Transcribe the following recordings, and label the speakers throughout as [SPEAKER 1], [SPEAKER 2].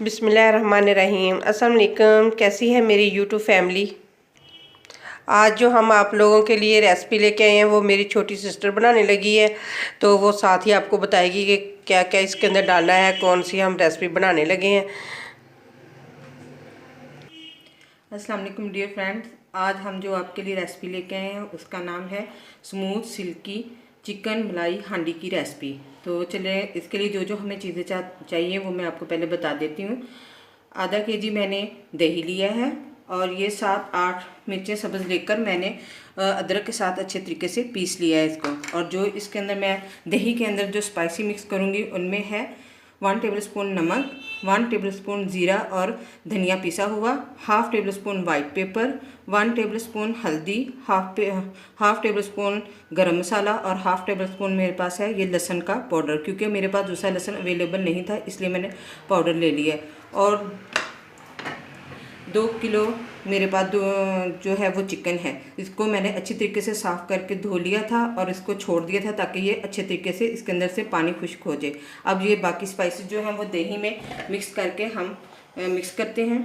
[SPEAKER 1] बिस्मिल्लाहिर्रहमानिर्रहीम। अस्सलाम वालेकुम। कैसी है मेरी यूट्यूब फैमिली। आज जो हम आप लोगों के लिए रेसिपी लेके आए हैं वो मेरी छोटी सिस्टर बनाने लगी है, तो वो साथ ही आपको बताएगी कि क्या क्या इसके अंदर डालना है, कौन सी हम रेसिपी बनाने लगे हैं।
[SPEAKER 2] अस्सलाम वालेकुम डियर फ्रेंड्स, आज हम जो आपके लिए रेसिपी लेके आए हैं उसका नाम है स्मूथ सिल्की चिकन मलाई हांडी की रेसिपी। तो चलिए इसके लिए जो जो हमें चीज़ें चाहिए वो मैं आपको पहले बता देती हूँ। आधा केजी मैंने दही लिया है और ये 7-8 मिर्चें सब्ज़ लेकर मैंने अदरक के साथ अच्छे तरीके से पीस लिया है इसको। और जो इसके अंदर मैं दही के अंदर जो स्पाइसी मिक्स करूँगी उनमें है 1 टेबलस्पून नमक, 1 टेबलस्पून ज़ीरा और धनिया पिसा हुआ, half tablespoon white paper, 1 tablespoon हल्दी, हाफ़ टेबलस्पून गरम मसाला और हाफ़ टेबलस्पून मेरे पास है ये लहसुन का पाउडर, क्योंकि मेरे पास दूसरा लहसुन अवेलेबल नहीं था इसलिए मैंने पाउडर ले लिया। और 2 किलो मेरे पास जो है वो चिकन है। इसको मैंने अच्छी तरीके से साफ़ करके धो लिया था और इसको छोड़ दिया था ताकि ये अच्छे तरीके से इसके अंदर से पानी खुश्क हो जाए। अब ये बाकी स्पाइसेस जो हैं वो दही में मिक्स करके हम मिक्स करते हैं।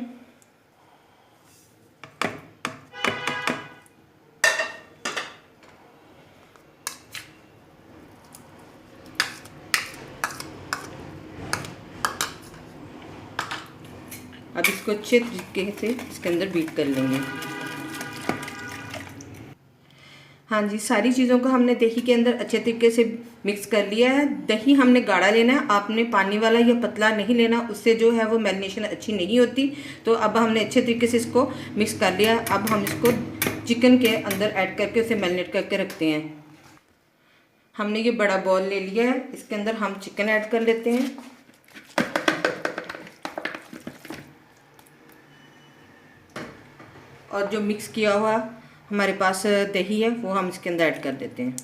[SPEAKER 2] अब इसको अच्छे तरीके से इसके अंदर बीट कर लेंगे। हाँ जी, सारी चीज़ों को हमने दही के अंदर अच्छे तरीके से मिक्स कर लिया है। दही हमने गाढ़ा लेना है, आपने पानी वाला या पतला नहीं लेना, उससे जो है वो मैरिनेशन अच्छी नहीं होती। तो अब हमने अच्छे तरीके से इसको मिक्स कर लिया। अब हम इसको चिकन के अंदर ऐड करके उसे मैरिनेट करके रखते हैं। हमने ये बड़ा बॉल ले लिया है, इसके अंदर हम चिकन ऐड कर लेते हैं। और जो मिक्स किया हुआ हमारे पास दही है वो हम इसके अंदर ऐड कर देते हैं।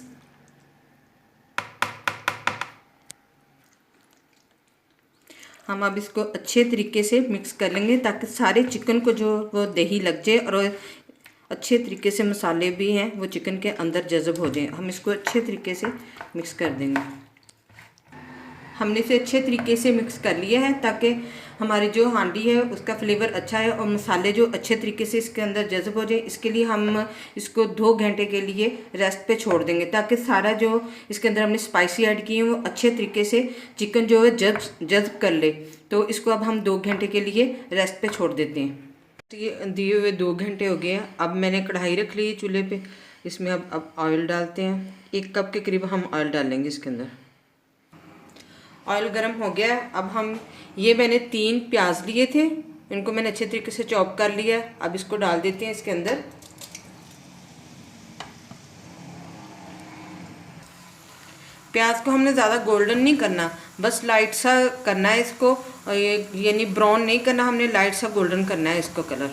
[SPEAKER 2] हम अब इसको अच्छे तरीके से मिक्स कर लेंगे ताकि सारे चिकन को जो वो दही लग जाए और अच्छे तरीके से मसाले भी हैं वो चिकन के अंदर जज़ब हो जाए। हम इसको अच्छे तरीके से मिक्स कर देंगे। हमने इसे अच्छे तरीके से मिक्स कर लिया है ताकि हमारी जो हांडी है उसका फ्लेवर अच्छा है और मसाले जो अच्छे तरीके से इसके अंदर जज़ब हो जाए। इसके लिए हम इसको 2 घंटे के लिए रेस्ट पे छोड़ देंगे ताकि सारा जो इसके अंदर हमने स्पाइसी ऐड किए हैं वो अच्छे तरीके से चिकन जो है जज़ब कर ले। तो इसको अब हम 2 घंटे के लिए रेस्ट पे छोड़ देते हैं। दिए हुए 2 घंटे हो गए हैं। अब मैंने कढ़ाई रख ली है चूल्हे पे, इसमें अब ऑयल डालते हैं। 1 कप के करीब हम ऑयल डालेंगे इसके अंदर। ऑयल गर्म हो गया। अब हम ये मैंने 3 प्याज लिए थे, इनको मैंने अच्छे तरीके से चॉप कर लिया। अब इसको डाल देते हैं इसके अंदर। प्याज को हमने ज़्यादा गोल्डन नहीं करना, बस लाइट सा करना है इसको, यानी ब्राउन नहीं करना, हमने लाइट सा गोल्डन करना है इसको कलर।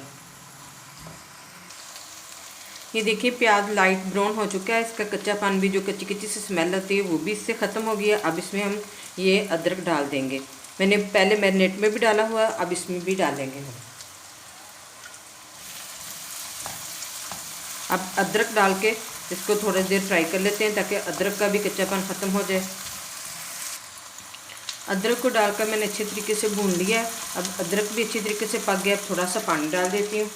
[SPEAKER 2] ये देखिए प्याज लाइट ब्राउन हो चुका है, इसका कच्चापन भी जो कच्ची कच्ची से स्मेल आती है वो भी इससे ख़त्म हो गया। अब इसमें हम ये अदरक डाल देंगे। मैंने पहले मैरिनेट में भी डाला हुआ है, अब इसमें भी डालेंगे हम। अब अदरक डाल के इसको थोड़ी देर फ्राई कर लेते हैं ताकि अदरक का भी कच्चापन ख़त्म हो जाए। अदरक को डालकर मैंने अच्छे तरीके से भून लिया। अब अदरक भी अच्छी तरीके से पक गया। अब थोड़ा सा पानी डाल देती हूँ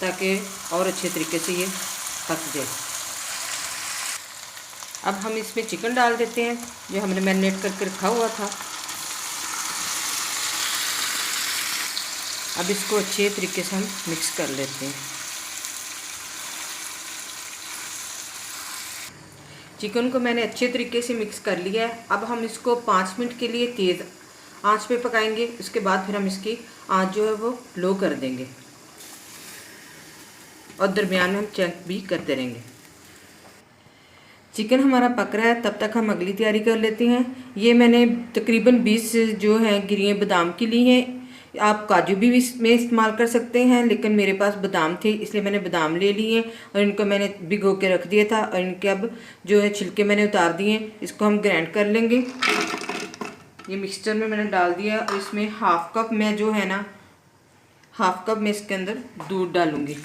[SPEAKER 2] ताकि और अच्छे तरीके से ये पक जाए। अब हम इसमें चिकन डाल देते हैं जो हमने मैरिनेट करके रखा हुआ था। अब इसको अच्छे तरीके से हम मिक्स कर लेते हैं। चिकन को मैंने अच्छे तरीके से मिक्स कर लिया है। अब हम इसको 5 मिनट के लिए तेज़ आंच पे पकाएंगे। उसके बाद फिर हम इसकी आंच जो है वो लो कर देंगे और दरमियान में हम चेक भी करते रहेंगे। चिकन हमारा पक रहा है, तब तक हम अगली तैयारी कर लेते हैं। ये मैंने तकरीबन 20 जो है गिरियाँ बादाम की ली हैं। आप काजू भी इसमें इस्तेमाल कर सकते हैं, लेकिन मेरे पास बादाम थे इसलिए मैंने बादाम ले लिए और इनको मैंने भिगो के रख दिया था। और इनके अब जो है छिलके मैंने उतार दिए। इसको हम ग्राइंड कर लेंगे। ये मिक्सचर में मैंने डाल दिया और इसमें हाफ़ कप मैं जो है ना हाफ़ कप मैं इसके अंदर दूध डालूँगी।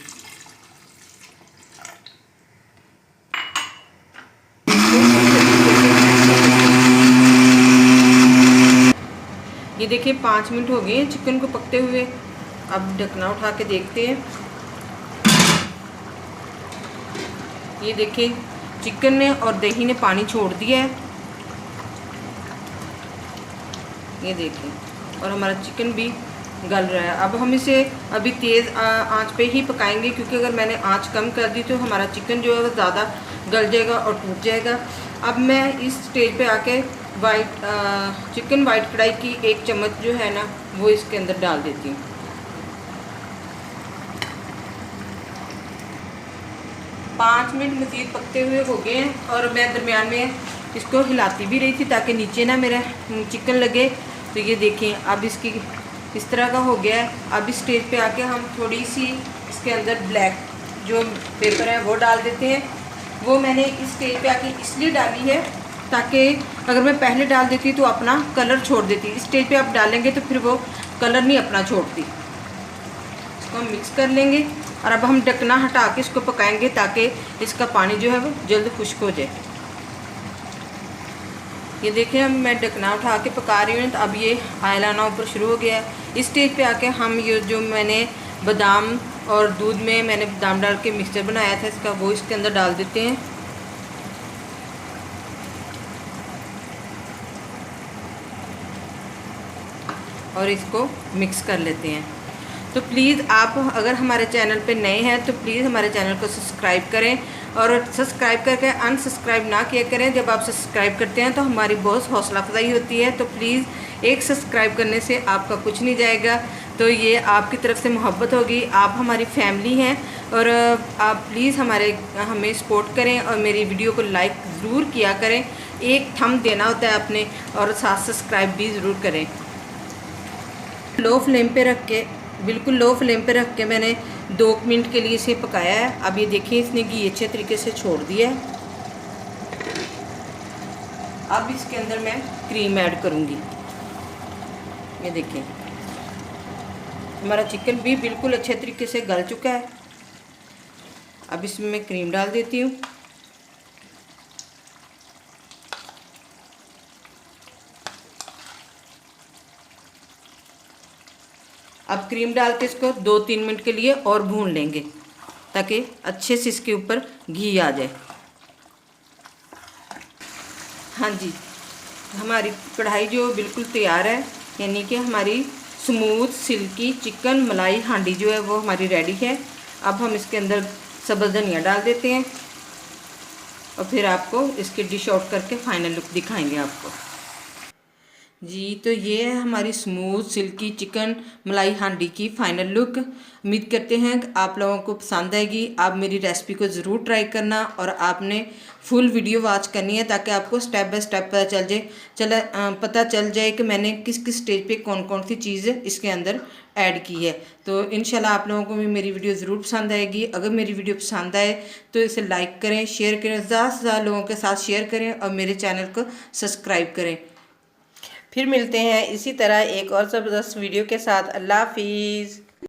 [SPEAKER 2] ये देखिए 5 मिनट हो गए हैं चिकन को पकते हुए। अब ढकना उठा के देखते हैं। ये देखिए चिकन ने और दही ने पानी छोड़ दिया है, ये देखिए, और हमारा चिकन भी गल रहा है। अब हम इसे अभी तेज़ आंच पे ही पकाएंगे, क्योंकि अगर मैंने आंच कम कर दी तो हमारा चिकन जो है वो ज़्यादा गल जाएगा और टूट जाएगा। अब मैं इस स्टेज पे आके चिकन वाइट कढ़ाई की 1 चम्मच जो है ना वो इसके अंदर डाल देती हूँ। पाँच मिनट मज़ीद पकते हुए हो गए हैं और मैं दरमियान में इसको हिलाती भी रही थी ताकि नीचे ना मेरा चिकन लगे। तो ये देखें अब इसकी इस तरह का हो गया है। अब इस स्टेज पे आके हम थोड़ी सी इसके अंदर ब्लैक जो पेपर है वो डाल देते हैं। वो मैंने इस स्टेज पे आके इसलिए डाली है ताकि अगर मैं पहले डाल देती तो अपना कलर छोड़ देती। इस स्टेज पे आप डालेंगे तो फिर वो कलर नहीं अपना छोड़ती। इसको हम मिक्स कर लेंगे और अब हम ढकना हटा के इसको पकाएंगे ताकि इसका पानी जो है वो जल्द खुश्क हो जाए। ये देखें अब मैं ढकना उठा के पका रही हूँ, तो अब ये ऑयल आना ऊपर शुरू हो गया है। इस स्टेज पे आके हम ये जो मैंने बादाम और दूध में मैंने बादाम डाल के मिक्सचर बनाया था इसका, वो इसके अंदर डाल देते हैं। और इसको मिक्स कर लेते हैं। तो प्लीज़ आप अगर हमारे चैनल पे नए हैं तो प्लीज़ हमारे चैनल को सब्सक्राइब करें और सब्सक्राइब करके अनसब्सक्राइब ना किया करें। जब आप सब्सक्राइब करते हैं तो हमारी बहुत हौसला अफजाई होती है। तो प्लीज़ एक सब्सक्राइब करने से आपका कुछ नहीं जाएगा, तो ये आपकी तरफ से मोहब्बत होगी। आप हमारी फैमिली हैं और आप प्लीज़ हमें सपोर्ट करें और मेरी वीडियो को लाइक ज़रूर किया करें। एक थंब देना होता है अपने, और साथ सब्सक्राइब भी ज़रूर करें। लो फ्लेम पे रख के, बिल्कुल लो फ्लेम पे रख के मैंने 2 मिनट के लिए इसे पकाया है। अब ये देखिए इसने घी अच्छे तरीके से छोड़ दिया है। अब इसके अंदर मैं क्रीम ऐड करूँगी। ये देखिए हमारा चिकन भी बिल्कुल अच्छे तरीके से गल चुका है। अब इसमें मैं क्रीम डाल देती हूँ। अब क्रीम डाल के इसको 2-3 मिनट के लिए और भून लेंगे ताकि अच्छे से इसके ऊपर घी आ जाए। हाँ जी, हमारी कढ़ाई जो बिल्कुल तैयार है, यानी कि हमारी स्मूथ सिल्की चिकन मलाई हांडी जो है वो हमारी रेडी है। अब हम इसके अंदर सब्ज़ धनिया डाल देते हैं और फिर आपको इसकी डिश आउट करके फाइनल लुक दिखाएंगे आपको। जी, तो ये है हमारी स्मूथ सिल्की चिकन मलाई हांडी की फाइनल लुक। उम्मीद करते हैं कि आप लोगों को पसंद आएगी। आप मेरी रेसिपी को ज़रूर ट्राई करना और आपने फुल वीडियो वॉच करनी है ताकि आपको स्टेप बाय स्टेप पता चल जाए कि मैंने किस किस स्टेज पे कौन कौन सी चीज़ इसके अंदर ऐड की है। तो इंशाल्लाह आप लोगों को भी मेरी वीडियो ज़रूर पसंद आएगी। अगर मेरी वीडियो पसंद आए तो इसे लाइक करें, शेयर करें, ज़्यादा से ज़्यादा लोगों के साथ शेयर करें और मेरे चैनल को सब्सक्राइब करें।
[SPEAKER 1] फिर मिलते हैं इसी तरह एक और ज़बरदस्त वीडियो के साथ। अल्लाह हाफिज़।